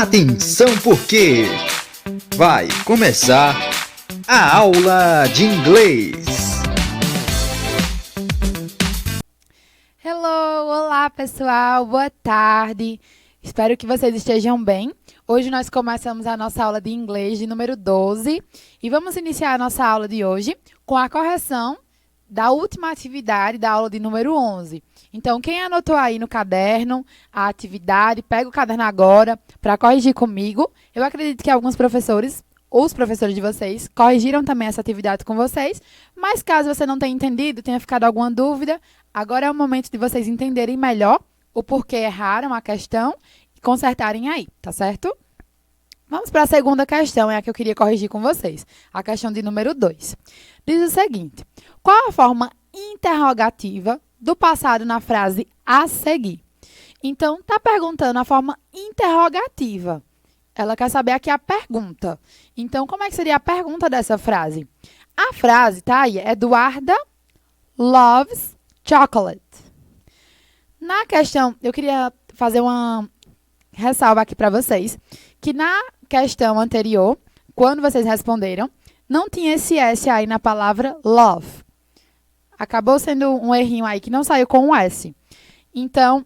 Atenção porque vai começar a aula de inglês. Hello, olá pessoal, boa tarde. Espero que vocês estejam bem. Hoje nós começamos a nossa aula de inglês de número 12 e vamos iniciar a nossa aula de hoje com a correção da última atividade da aula de número 11. Então, quem anotou aí no caderno a atividade, pega o caderno agora para corrigir comigo. Eu acredito que alguns professores, ou os professores de vocês, corrigiram também essa atividade com vocês, mas caso você não tenha entendido, tenha ficado alguma dúvida, agora é o momento de vocês entenderem melhor o porquê erraram a questão e consertarem aí, tá certo? Vamos para a segunda questão, é a que eu queria corrigir com vocês, a questão de número 2. Diz o seguinte: qual a forma interrogativa do passado na frase a seguir? Então, está perguntando a forma interrogativa. Ela quer saber aqui a pergunta. Então, como é que seria a pergunta dessa frase? A frase, tá aí, Eduarda loves chocolate. Na questão, eu queria fazer uma ressalva aqui para vocês, que na questão anterior, quando vocês responderam, não tinha esse S aí na palavra love. Acabou sendo um errinho aí que não saiu com um S. Então,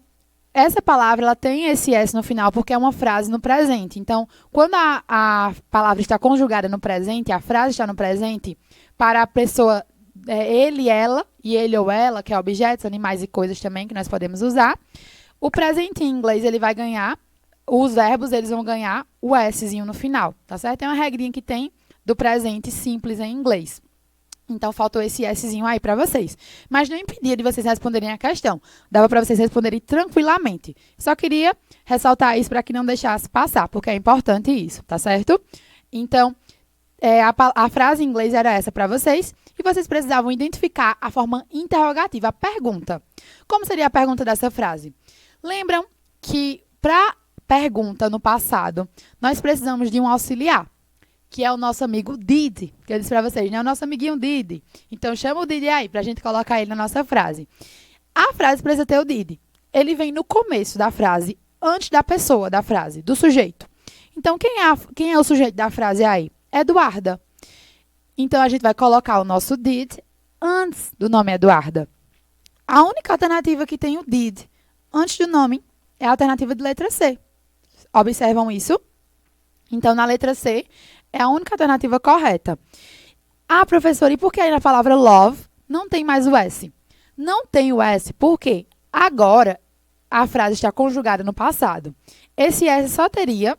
essa palavra ela tem esse S no final porque é uma frase no presente. Então, quando a palavra está conjugada no presente, a frase está no presente, para a pessoa, ele, ela, e ele ou ela, que é objetos, animais e coisas também que nós podemos usar, o presente em inglês ele vai ganhar, os verbos eles vão ganhar o Szinho no final, tá certo? É uma regrinha que tem do presente simples em inglês. Então, faltou esse Szinho aí para vocês. Mas não impedia de vocês responderem a questão. Dava para vocês responderem tranquilamente. Só queria ressaltar isso para que não deixasse passar, porque é importante isso, tá certo? Então, a frase em inglês era essa para vocês. E vocês precisavam identificar a forma interrogativa, a pergunta. Como seria a pergunta dessa frase? Lembram que para pergunta no passado, nós precisamos de um auxiliar, que é o nosso amigo Did, que eu disse para vocês, né? O nosso amiguinho Did. Então, chama o Did aí, para a gente colocar ele na nossa frase. A frase precisa ter o Did. Ele vem no começo da frase, antes da pessoa da frase, do sujeito. Então, quem é o sujeito da frase aí? Eduarda. Então, a gente vai colocar o nosso Did antes do nome Eduarda. A única alternativa que tem o Did antes do nome é a alternativa de letra C. Observam isso? Então, na letra C, é a única alternativa correta. Ah, professora, e por que aí na palavra love não tem mais o S? Não tem o S porque agora a frase está conjugada no passado. Esse S só teria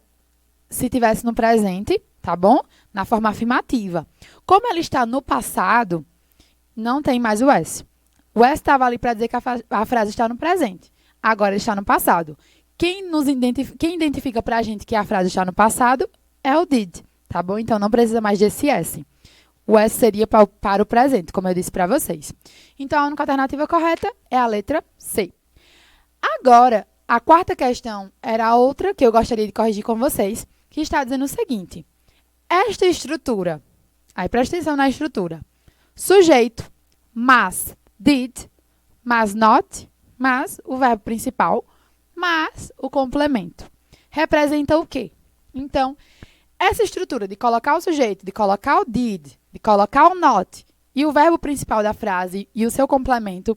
se tivesse no presente, tá bom? Na forma afirmativa. Como ela está no passado, não tem mais o S. O S estava ali para dizer que a frase está no presente. Agora está no passado. Quem identifica para a gente que a frase está no passado é o did, tá bom? Então, não precisa mais desse S. O S seria para o presente, como eu disse para vocês. Então, a única alternativa correta é a letra C. Agora, a quarta questão era outra que eu gostaria de corrigir com vocês, que está dizendo o seguinte. Esta estrutura, aí presta atenção na estrutura. Sujeito, mas, did, mas not, mas o verbo principal, mas o complemento. Representa o quê? Então, essa estrutura de colocar o sujeito, de colocar o did, de colocar o not e o verbo principal da frase e o seu complemento,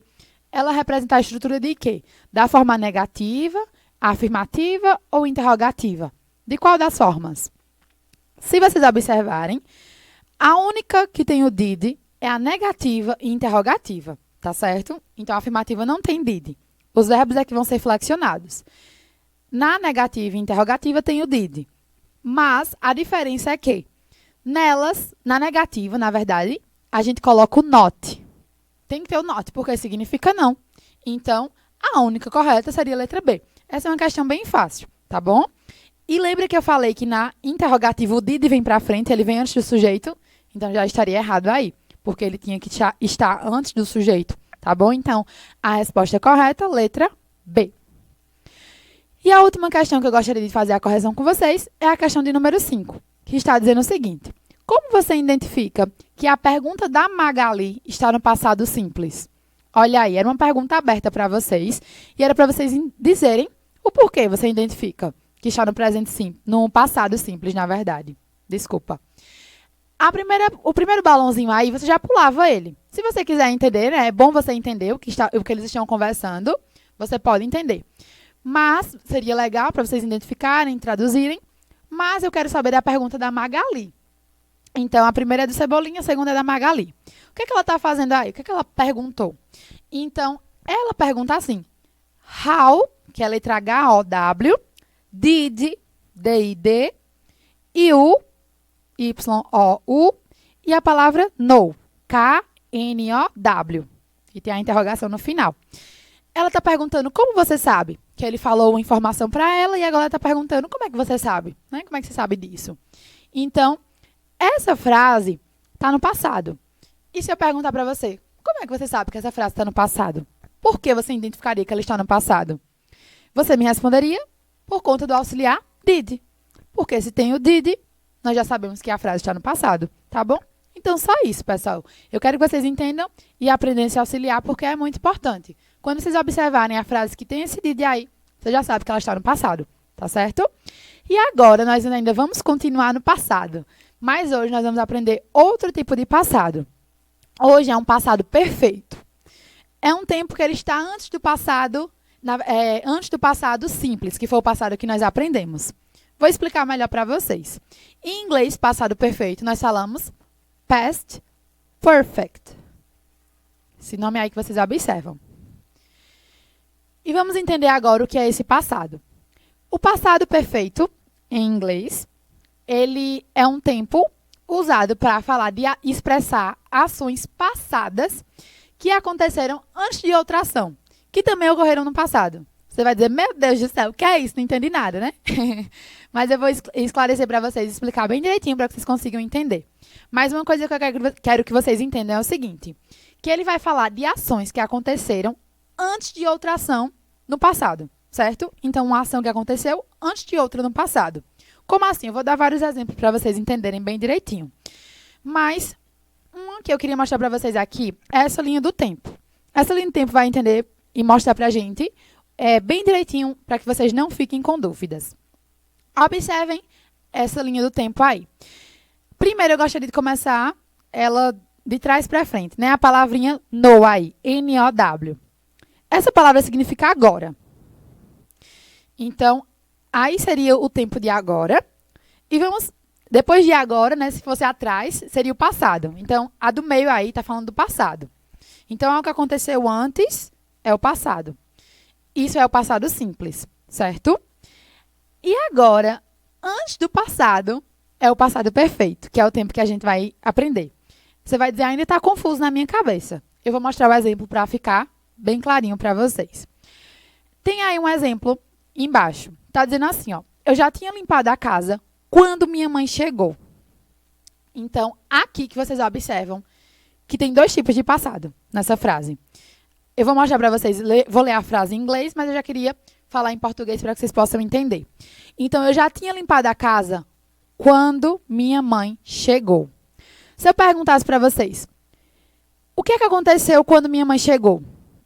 ela representa a estrutura de quê? Da forma negativa, afirmativa ou interrogativa? De qual das formas? Se vocês observarem, a única que tem o did é a negativa e interrogativa, tá certo? Então, a afirmativa não tem did. Os verbos é que vão ser flexionados. Na negativa e interrogativa tem o did. Mas a diferença é que nelas, na negativa, na verdade, a gente coloca o not. Tem que ter o not, porque significa não. Então, a única correta seria a letra B. Essa é uma questão bem fácil, tá bom? E lembra que eu falei que na interrogativa o did vem para frente, ele vem antes do sujeito? Então, já estaria errado aí, porque ele tinha que estar antes do sujeito, tá bom? Então, a resposta correta, letra B. E a última questão que eu gostaria de fazer a correção com vocês é a questão de número 5, que está dizendo o seguinte. Como você identifica que a pergunta da Magali está no passado simples? Olha aí, era uma pergunta aberta para vocês e era para vocês dizerem o porquê você identifica que está no presente simples, no passado simples, na verdade. Desculpa. O primeiro balãozinho aí, você já pulava ele. Se você quiser entender, né, é bom você entender o que eles estão conversando, você pode entender. Mas seria legal para vocês identificarem, traduzirem. Mas eu quero saber da pergunta da Magali. Então, a primeira é do Cebolinha, a segunda é da Magali. O que ela está fazendo aí? O que ela perguntou? Então, ela pergunta assim. How, que é a letra H-O-W, did, D-I-D, you, Y-O-U, e a palavra know, K-N-O-W. E tem a interrogação no final. Ela está perguntando como você sabe que ele falou uma informação para ela e agora está perguntando como é que você sabe, né? Como é que você sabe disso? Então, essa frase está no passado. E se eu perguntar para você, como é que você sabe que essa frase está no passado? Por que você identificaria que ela está no passado? Você me responderia por conta do auxiliar did. Porque se tem o did, nós já sabemos que a frase está no passado, tá bom? Então, só isso, pessoal. Eu quero que vocês entendam e aprendam esse auxiliar, porque é muito importante. Quando vocês observarem a frase que tem esse did aí, você já sabe que ela está no passado, tá certo? E agora, nós ainda vamos continuar no passado. Mas hoje nós vamos aprender outro tipo de passado. Hoje é um passado perfeito. É um tempo que ele está antes do passado simples, que foi o passado que nós aprendemos. Vou explicar melhor para vocês. Em inglês, passado perfeito, nós falamos past perfect. Esse nome aí que vocês observam. E vamos entender agora o que é esse passado. O passado perfeito, em inglês, ele é um tempo usado para falar de expressar ações passadas que aconteceram antes de outra ação, que também ocorreram no passado. Você vai dizer, meu Deus do céu, o que é isso? Não entendi nada, né? Mas eu vou esclarecer para vocês, explicar bem direitinho para que vocês consigam entender. Mas uma coisa que eu quero que vocês entendam é o seguinte, que ele vai falar de ações que aconteceram antes de outra ação no passado, certo? Então, uma ação que aconteceu antes de outra no passado. Como assim? Eu vou dar vários exemplos para vocês entenderem bem direitinho. Mas, uma que eu queria mostrar para vocês aqui é essa linha do tempo. Essa linha do tempo vai entender e mostrar para a gente bem direitinho para que vocês não fiquem com dúvidas. Observem essa linha do tempo aí. Primeiro, eu gostaria de começar ela de trás para frente, né? A palavrinha know aí, N-O-W. Essa palavra significa agora. Então, aí seria o tempo de agora. E depois de agora, né, se fosse atrás, seria o passado. Então, a do meio aí está falando do passado. Então, o que aconteceu antes é o passado. Isso é o passado simples, certo? E agora, antes do passado, é o passado perfeito, que é o tempo que a gente vai aprender. Você vai dizer, ainda está confuso na minha cabeça. Eu vou mostrar o exemplo para ficar bem clarinho para vocês. Tem aí um exemplo embaixo. Está dizendo assim, ó. Eu já tinha limpado a casa quando minha mãe chegou. Então, aqui que vocês observam que tem dois tipos de passado nessa frase. Eu vou mostrar para vocês, vou ler a frase em inglês, mas eu já queria falar em português para que vocês possam entender. Então, eu já tinha limpado a casa quando minha mãe chegou. Se eu perguntasse para vocês, o que aconteceu quando minha mãe chegou?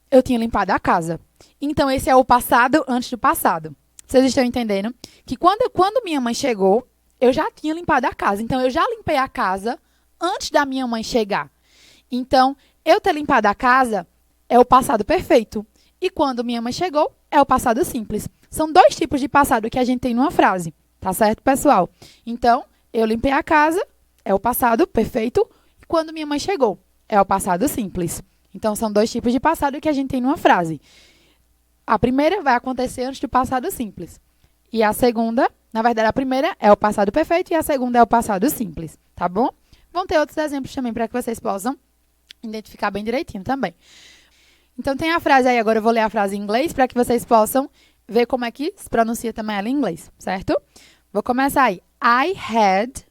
Eu tinha limpado a casa. Então, esse é o passado antes do passado. Vocês estão entendendo? Que quando minha mãe chegou, eu já tinha limpado a casa. Então, eu já limpei a casa antes da minha mãe chegar. Então, eu ter limpado a casa é o passado perfeito. E quando minha mãe chegou, é o passado simples. São dois tipos de passado que a gente tem numa frase. Tá certo, pessoal? Então, eu limpei a casa, é o passado perfeito. E quando minha mãe chegou, é o passado simples. Então, são dois tipos de passado que a gente tem numa frase. A primeira vai acontecer antes do passado simples. E a segunda, na verdade, a primeira é o passado perfeito e a segunda é o passado simples. Tá bom? Vão ter outros exemplos também para que vocês possam identificar bem direitinho também. Então, tem a frase aí, agora eu vou ler a frase em inglês para que vocês possam ver como é que se pronuncia também ela em inglês, certo? Vou começar aí. I had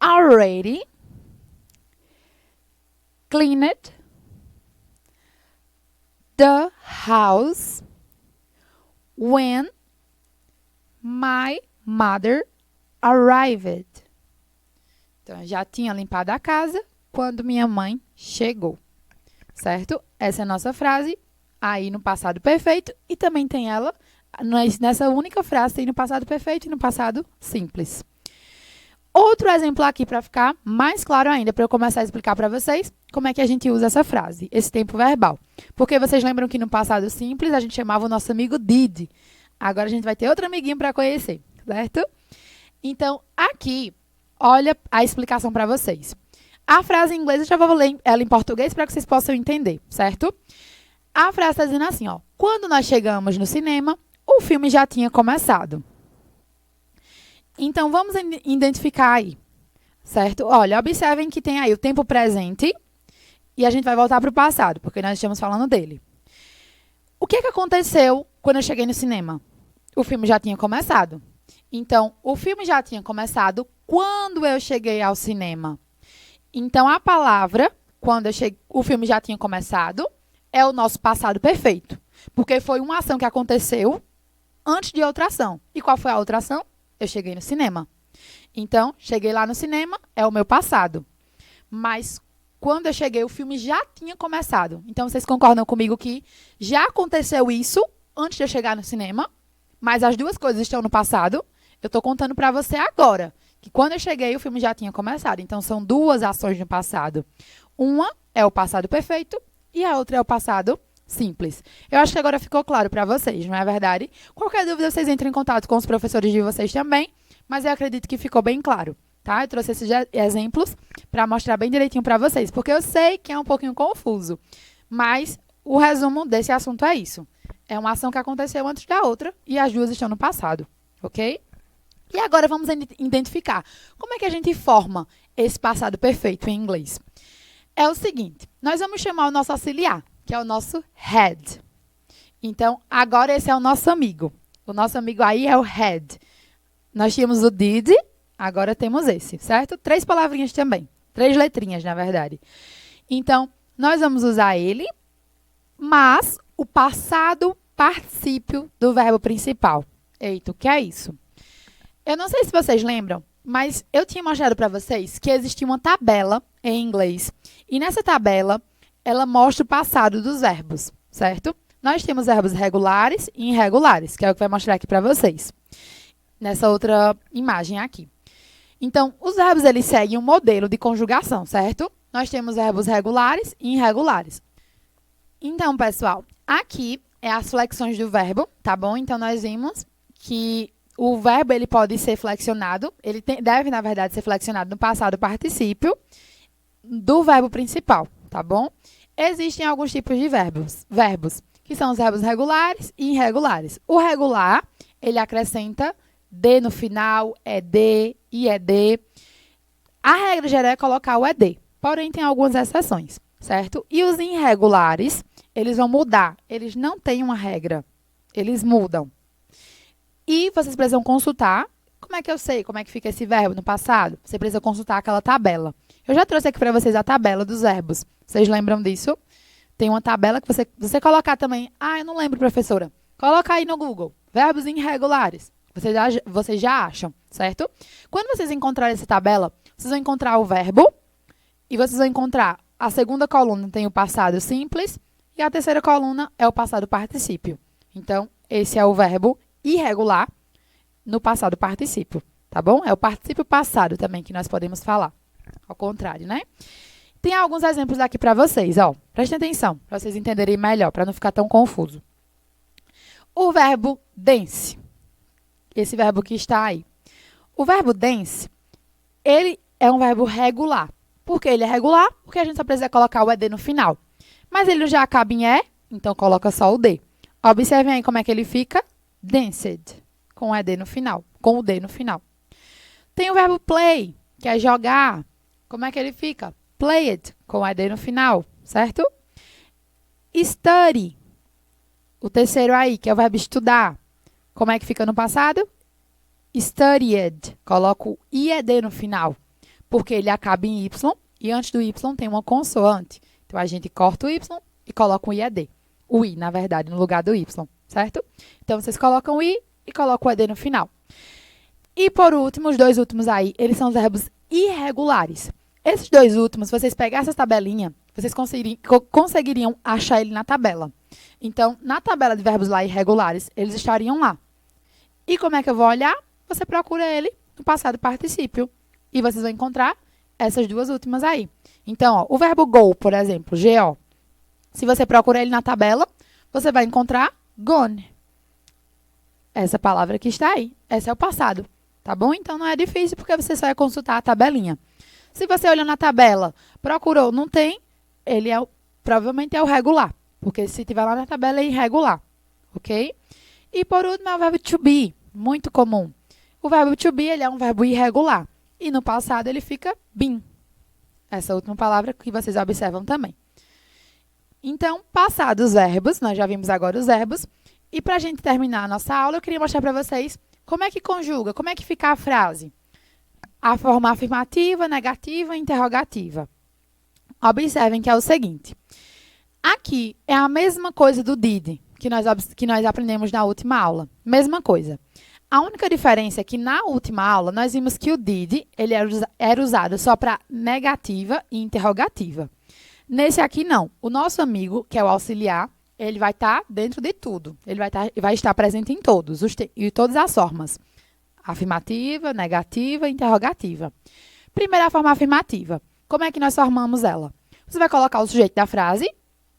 already cleaned the house when my mother arrived. Então, eu já tinha limpado a casa quando minha mãe chegou. Certo? Essa é a nossa frase aí no passado perfeito e também tem ela nessa única frase tem no passado perfeito e no passado simples. Outro exemplo aqui para ficar mais claro ainda, para eu começar a explicar para vocês como é que a gente usa essa frase, esse tempo verbal. Porque vocês lembram que no passado simples a gente chamava o nosso amigo did. Agora a gente vai ter outro amiguinho para conhecer, certo? Então, aqui, olha a explicação para vocês. A frase em inglês, eu já vou ler ela em português para que vocês possam entender, certo? A frase está dizendo assim, ó. Quando nós chegamos no cinema, o filme já tinha começado. Então, vamos identificar aí, certo? Olha, observem que tem aí o tempo presente e a gente vai voltar para o passado, porque nós estamos falando dele. O que aconteceu quando eu cheguei no cinema? O filme já tinha começado. Então, o filme já tinha começado quando eu cheguei ao cinema. Então, a palavra, quando eu cheguei, o filme já tinha começado, é o nosso passado perfeito. Porque foi uma ação que aconteceu antes de outra ação. E qual foi a outra ação? Eu cheguei no cinema. Então, cheguei lá no cinema, é o meu passado. Mas, quando eu cheguei, o filme já tinha começado. Então, vocês concordam comigo que já aconteceu isso antes de eu chegar no cinema, mas as duas coisas estão no passado. Eu estou contando para você agora, que quando eu cheguei, o filme já tinha começado. Então, são duas ações no passado. Uma é o passado perfeito e a outra é o passado simples. Eu acho que agora ficou claro para vocês, não é verdade? Qualquer dúvida, vocês entrem em contato com os professores de vocês também, mas eu acredito que ficou bem claro, tá? Eu trouxe esses exemplos para mostrar bem direitinho para vocês, porque eu sei que é um pouquinho confuso, mas o resumo desse assunto é isso. É uma ação que aconteceu antes da outra e as duas estão no passado, ok? E agora vamos identificar como é que a gente forma esse passado perfeito em inglês. É o seguinte, nós vamos chamar o nosso auxiliar, que é o nosso had. Então, agora esse é o nosso amigo. O nosso amigo aí é o had. Nós tínhamos o did, agora temos esse, certo? 3 palavrinhas também. 3 letrinhas, na verdade. Então, nós vamos usar ele, mas o passado particípio do verbo principal. Eita, o que é isso? Eu não sei se vocês lembram, mas eu tinha mostrado para vocês que existia uma tabela em inglês. E nessa tabela, ela mostra o passado dos verbos, certo? Nós temos verbos regulares e irregulares, que é o que vai mostrar aqui para vocês, nessa outra imagem aqui. Então, os verbos, eles seguem um modelo de conjugação, certo? Nós temos verbos regulares e irregulares. Então, pessoal, aqui é as flexões do verbo, tá bom? Então, nós vimos que o verbo, ele pode ser flexionado, deve, na verdade, ser flexionado no passado particípio do verbo principal, tá bom? Existem alguns tipos de verbos, que são os verbos regulares e irregulares. O regular, ele acrescenta de no final, ed, ied. A regra geral é colocar o ed, porém tem algumas exceções, certo? E os irregulares, eles vão mudar, eles não têm uma regra, eles mudam. E vocês precisam consultar, como é que eu sei como é que fica esse verbo no passado? Você precisa consultar aquela tabela. Eu já trouxe aqui para vocês a tabela dos verbos. Vocês lembram disso? Tem uma tabela que você colocar também. Ah, eu não lembro, professora. Coloca aí no Google. Verbos irregulares. Vocês já acham, certo? Quando vocês encontrarem essa tabela, vocês vão encontrar o verbo e vocês vão encontrar a segunda coluna tem o passado simples e a terceira coluna é o passado particípio. Então, esse é o verbo irregular no passado particípio, tá bom? É o particípio passado também que nós podemos falar. Ao contrário, né? Tem alguns exemplos aqui para vocês, ó. Prestem atenção, para vocês entenderem melhor, para não ficar tão confuso. O verbo dance. Esse verbo que está aí. O verbo dance, ele é um verbo regular. Por que ele é regular? Porque a gente só precisa colocar o ed no final. Mas ele já acaba em e, então coloca só o d. Observem aí como é que ele fica. Danced, com o ed no final, com o d no final. Tem o verbo play, que é jogar. Como é que ele fica? Played, com o ed no final, certo? Study, o terceiro aí, que é o verbo estudar. Como é que fica no passado? Studied, coloco o ied no final, porque ele acaba em y, e antes do y tem uma consoante. Então, a gente corta o y e coloca o ied. O i, na verdade, no lugar do y, certo? Então, vocês colocam o i e colocam o ed no final. E, por último, os 2 últimos aí, eles são os verbos irregulares. Esses 2 últimos, se vocês pegarem essa tabelinha, vocês conseguiriam achar ele na tabela. Então, na tabela de verbos lá irregulares, eles estariam lá. E como é que eu vou olhar? Você procura ele no passado particípio. E vocês vão encontrar essas duas últimas aí. Então, ó, o verbo go, por exemplo, G-O. Se você procura ele na tabela, você vai encontrar gone. Essa palavra que está aí. Esse é o passado. Tá bom? Então, não é difícil, porque você só vai consultar a tabelinha. Se você olhar na tabela, procurou, não tem, ele provavelmente é o regular. Porque se tiver lá na tabela, é irregular. Ok? E por último, é o verbo to be. Muito comum. O verbo to be, ele é um verbo irregular. E no passado, ele fica been. Essa última palavra que vocês observam também. Então, passados os verbos, nós já vimos agora os verbos. E para a gente terminar a nossa aula, eu queria mostrar para vocês como é que conjuga, como é que fica a frase. A forma afirmativa, negativa e interrogativa. Observem que é o seguinte. Aqui é a mesma coisa do did, que nós aprendemos na última aula. Mesma coisa. A única diferença é que na última aula, nós vimos que o did ele era usado só para negativa e interrogativa. Nesse aqui, não. O nosso amigo, que é o auxiliar, ele vai estar dentro de tudo. Ele vai estar presente em todas as formas. Afirmativa, negativa e interrogativa. Primeira forma afirmativa. Como é que nós formamos ela? Você vai colocar o sujeito da frase.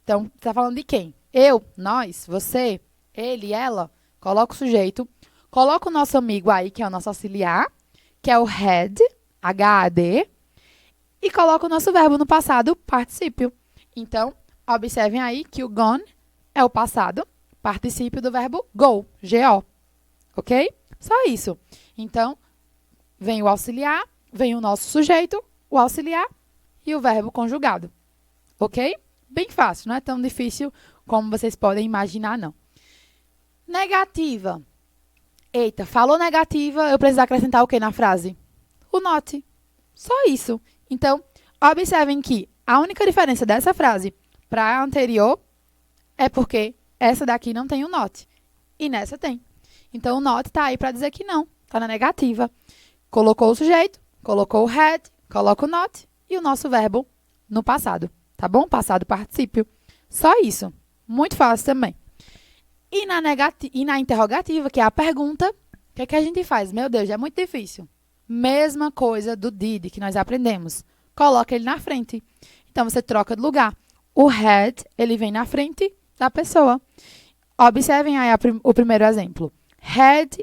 Então, está falando de quem? Eu, nós, você, ele, ela. Coloca o sujeito. Coloca o nosso amigo aí, que é o nosso auxiliar, que é o had, H-A-D. E coloca o nosso verbo no passado particípio. Então, observem aí que o gone é o passado particípio do verbo go, G-O. Ok? Só isso. Então, vem o auxiliar, vem o nosso sujeito, o auxiliar e o verbo conjugado. Ok? Bem fácil, não é tão difícil como vocês podem imaginar, não. Negativa. Eita, falou negativa, eu preciso acrescentar o que na frase? O not. Só isso. Então, observem que a única diferença dessa frase para a anterior é porque essa daqui não tem o not. E nessa tem. Então, o not está aí para dizer que não. Está na negativa. Colocou o sujeito, colocou o had, coloca o not e o nosso verbo no passado. Tá bom? Passado particípio. Só isso. Muito fácil também. E na interrogativa, que é a pergunta, o que a gente faz? Meu Deus, é muito difícil. Mesma coisa do did que nós aprendemos. Coloca ele na frente. Então, você troca de lugar. O had, ele vem na frente da pessoa. Observem aí o primeiro exemplo. Had,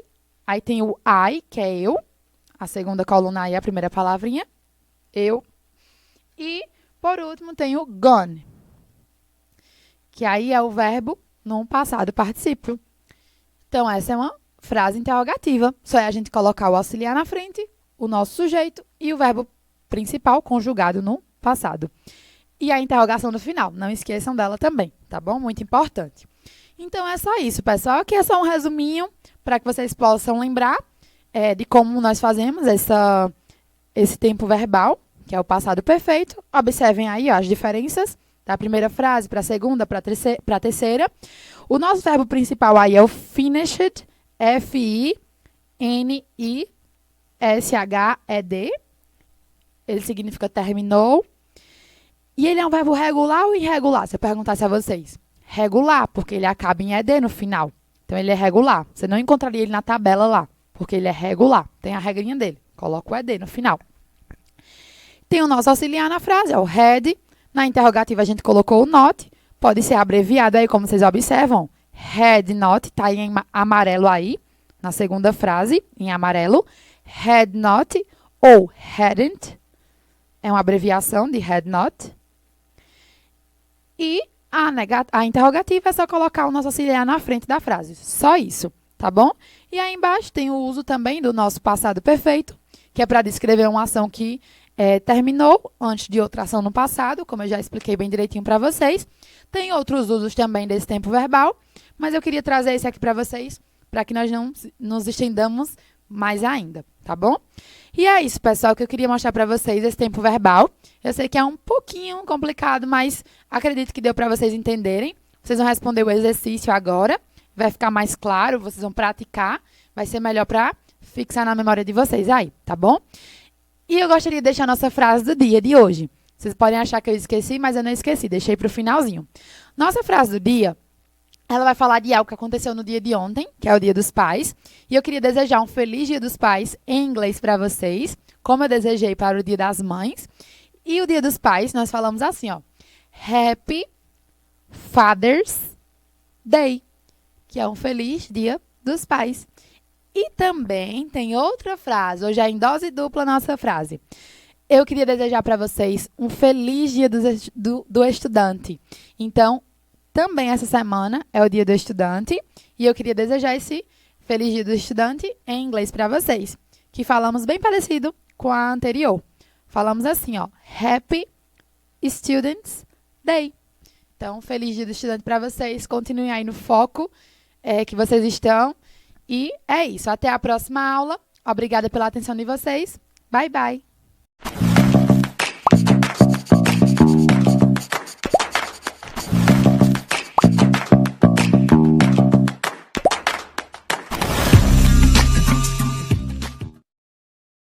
aí tem o I, que é eu. A segunda coluna aí é a primeira palavrinha. Eu. E, por último, tem o gone. Que aí é o verbo no passado particípio. Então, essa é uma frase interrogativa. Só é a gente colocar o auxiliar na frente, o nosso sujeito e o verbo principal conjugado no passado. E a interrogação no final. Não esqueçam dela também, tá bom? Muito importante. Então, é só isso, pessoal. Aqui é só um resuminho para que vocês possam lembrar de como nós fazemos esse tempo verbal, que é o passado perfeito. Observem aí, ó, as diferenças da primeira frase para a segunda, para a terceira. O nosso verbo principal aí é o finished, F-I-N-I-S-H-E-D. Ele significa terminou. E ele é um verbo regular ou irregular? Se eu perguntasse a vocês. Regular, porque ele acaba em ED no final. Então, ele é regular. Você não encontraria ele na tabela lá, porque ele é regular. Tem a regrinha dele. Coloca o ED no final. Tem o nosso auxiliar na frase, é o had. Na interrogativa, a gente colocou o not. Pode ser abreviado aí, como vocês observam. Had not, está em amarelo aí, na segunda frase, em amarelo. Had not ou hadn't. É uma abreviação de had not. E a interrogativa é só colocar o nosso auxiliar na frente da frase. Só isso, tá bom? E aí embaixo tem o uso também do nosso passado perfeito, que é para descrever uma ação que terminou antes de outra ação no passado, como eu já expliquei bem direitinho para vocês. Tem outros usos também desse tempo verbal, mas eu queria trazer esse aqui para vocês, para que nós não nos estendamos mais ainda, tá bom? E é isso, pessoal, que eu queria mostrar para vocês esse tempo verbal. Eu sei que é um pouquinho complicado, mas acredito que deu para vocês entenderem. Vocês vão responder o exercício agora, vai ficar mais claro, vocês vão praticar, vai ser melhor para fixar na memória de vocês aí, tá bom? E eu gostaria de deixar a nossa frase do dia de hoje. Vocês podem achar que eu esqueci, mas eu não esqueci, deixei para o finalzinho. Nossa frase do dia Ela vai falar de algo que aconteceu no dia de ontem, que é o Dia dos Pais. E eu queria desejar um feliz Dia dos Pais em inglês para vocês, como eu desejei para o Dia das Mães. E o Dia dos Pais, nós falamos assim, ó. Happy Father's Day, que é um feliz Dia dos Pais. E também tem outra frase, hoje é em dose dupla a nossa frase. Eu queria desejar para vocês um feliz Dia do Estudante. Então, também essa semana é o Dia do Estudante e eu queria desejar esse feliz Dia do Estudante em inglês para vocês, que falamos bem parecido com a anterior. Falamos assim, ó, Happy Students Day. Então, feliz Dia do Estudante para vocês. Continuem aí no foco que vocês estão. E é isso. Até a próxima aula. Obrigada pela atenção de vocês. Bye, bye.